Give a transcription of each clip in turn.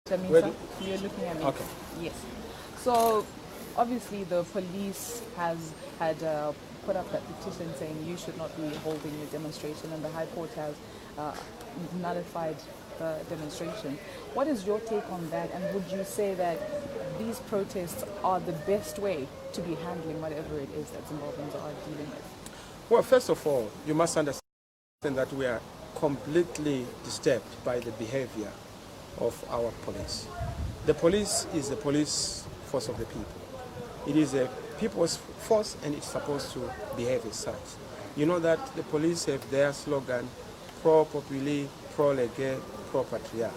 Chamisa, you're looking at me. Okay. Yes. So, obviously, the police had put up that petition saying you should not be holding a demonstration, and the High Court has nullified the demonstration. What is your take on that, and would you say that these protests are the best way to be handling whatever it is that Zimbabweans are dealing with? Well, first of all, you must understand that we are completely disturbed by the behavior of our police. The police is the police force of the people. It is a people's force, and it's supposed to behave as such. You know that the police have their slogan, pro populi, pro lege, pro patria,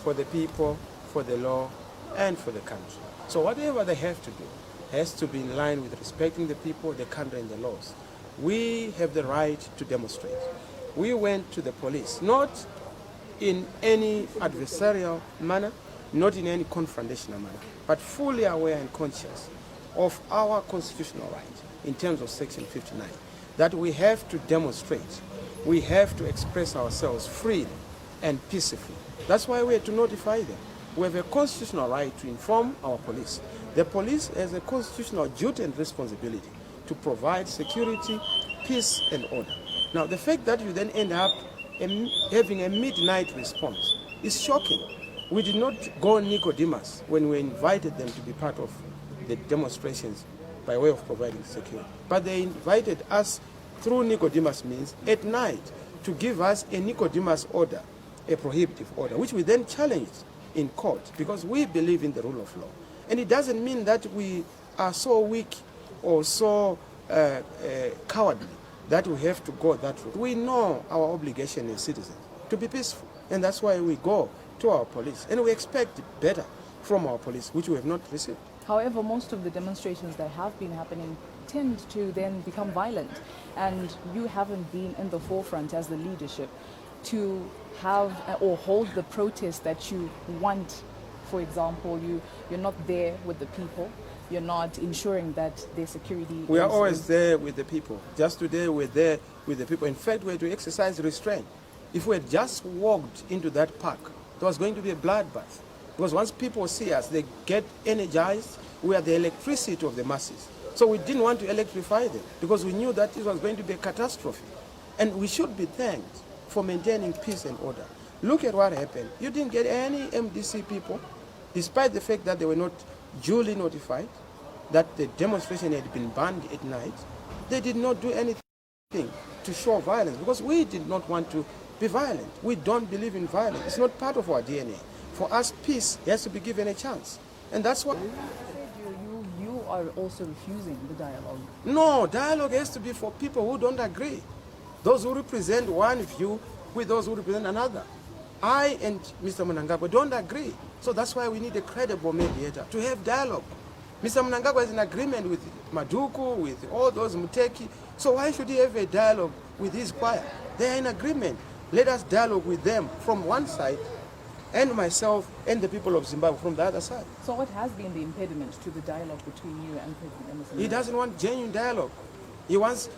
for the people, for the law, and for the country. So whatever they have to do has to be in line with respecting the people, the country, and the laws. We have the right to demonstrate. We went to the police, not in any adversarial manner, not in any confrontational manner, but fully aware and conscious of our constitutional right in terms of Section 59, that we have to demonstrate, we have to express ourselves freely and peacefully. That's why we have to notify them. We have a constitutional right to inform our police. The police has a constitutional duty and responsibility to provide security, peace, and order. Now, the fact that you then end up having a midnight response is shocking. We did not go Nicodemus when we invited them to be part of the demonstrations by way of providing security. But they invited us through Nicodemus means at night to give us a Nicodemus order, a prohibitive order, which we then challenged in court because we believe in the rule of law. And it doesn't mean that we are so weak or so cowardly that we have to go that route. We know our obligation as citizens to be peaceful, and that's why we go to our police, and we expect better from our police, which we have not received. However, most of the demonstrations that have been happening tend to then become violent, and you haven't been in the forefront as the leadership to have or hold the protest that you want. For example, you're not there with the people. You're not ensuring that their security. We are always there with the people. Just today we're there with the people. In fact, we had to exercise restraint. If we had just walked into that park, there was going to be a bloodbath. Because once people see us, they get energized. We are the electricity of the masses. So we didn't want to electrify them because we knew that it was going to be a catastrophe. And we should be thanked for maintaining peace and order. Look at what happened. You didn't get any MDC people, despite the fact that they were not duly notified that the demonstration had been banned at night. They did not do anything to show violence because we did not want to be violent. We don't believe in violence. It's not part of our DNA. For us, peace has to be given a chance. And that's what... You are also refusing the dialogue. No, dialogue has to be for people who don't agree. Those who represent one view with those who represent another. I and Mr. Mnangagwa don't agree. So that's why we need a credible mediator to have dialogue. Mr. Mnangagwa is in agreement with Maduku, with all those Muteki. So why should he have a dialogue with his choir? They are in agreement. Let us dialogue with them from one side, and myself and the people of Zimbabwe from the other side. So what has been the impediment to the dialogue between you and President Emerson? He doesn't want genuine dialogue. He wants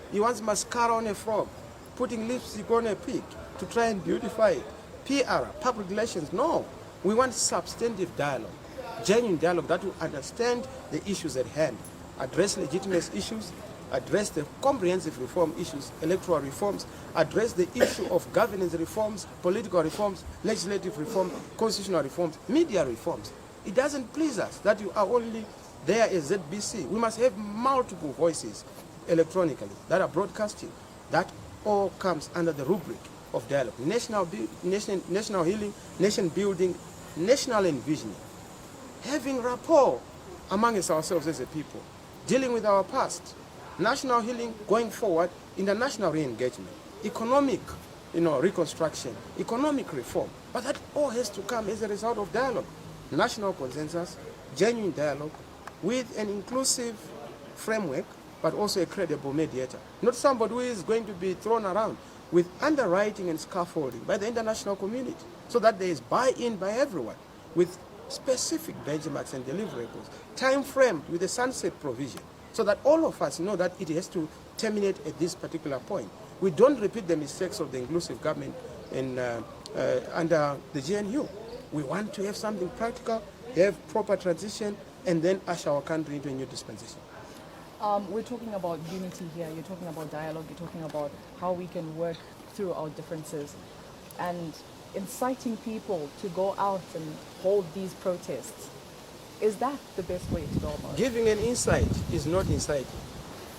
mascara on a frog, putting lipstick on a pig to try and beautify it. PR, public relations, no. We want substantive dialogue, genuine dialogue that will understand the issues at hand, address legitimate issues, address the comprehensive reform issues, electoral reforms, address the issue of governance reforms, political reforms, legislative reforms, constitutional reforms, media reforms. It doesn't please us that you are only there as ZBC. We must have multiple voices electronically that are broadcasting. That all comes under the rubric of dialogue. National healing, nation building, national envisioning. Having rapport amongst ourselves as a people, dealing with our past, national healing going forward, international re-engagement, economic reconstruction, economic reform. But that all has to come as a result of dialogue. National consensus, genuine dialogue with an inclusive framework, but also a credible mediator. Not somebody who is going to be thrown around with underwriting and scaffolding by the international community so that there is buy-in by everyone with specific benchmarks and deliverables, time-framed with a sunset provision, so that all of us know that it has to terminate at this particular point. We don't repeat the mistakes of the inclusive government under the GNU. We want to have something practical, have proper transition, and then usher our country into a new dispensation. We're talking about unity here. You're talking about dialogue. You're talking about how we can work through our differences, and inciting people to go out and hold these protests. Is that the best way to go about it? Giving an insight is not inciting.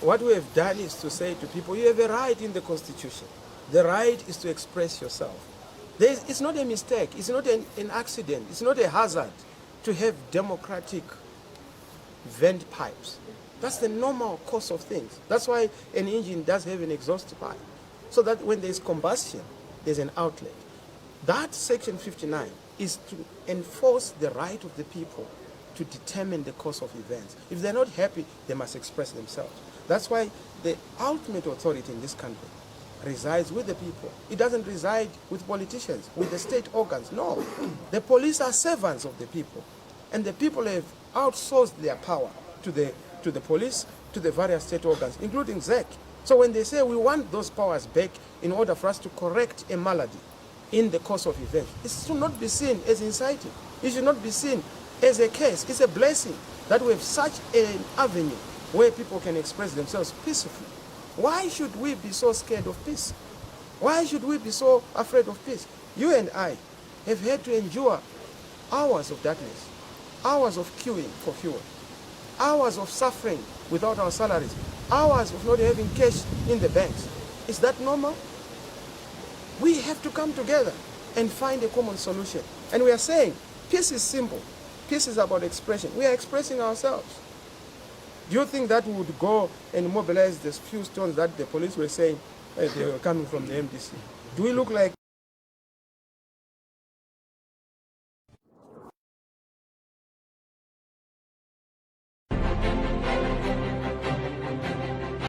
What we have done is to say to people, you have a right in the Constitution. The right is to express yourself. It's not a mistake. It's not an accident. It's not a hazard to have democratic vent pipes. That's the normal course of things. That's why an engine does have an exhaust pipe, so that when there's combustion, there's an outlet. That Section 59 is to enforce the right of the people to determine the course of events. If they're not happy, they must express themselves. That's why the ultimate authority in this country resides with the people. It doesn't reside with politicians, with the state organs. No. The police are servants of the people. And the people have outsourced their power to the police, to the various state organs, including ZEC. So when they say we want those powers back in order for us to correct a malady in the course of events, it should not be seen as inciting. It should not be seen as a case. It's a blessing that we have such an avenue where people can express themselves peacefully. Why should we be so scared of peace? Why should we be so afraid of peace? You and I have had to endure hours of darkness, hours of queuing for fuel, hours of suffering without our salaries, hours of not having cash in the banks. Is that normal? We have to come together and find a common solution. And we are saying peace is simple. Peace is about expression. We are expressing ourselves. Do you think that we would go and mobilize these few stones that the police were saying they were coming from the MDC? Do we look like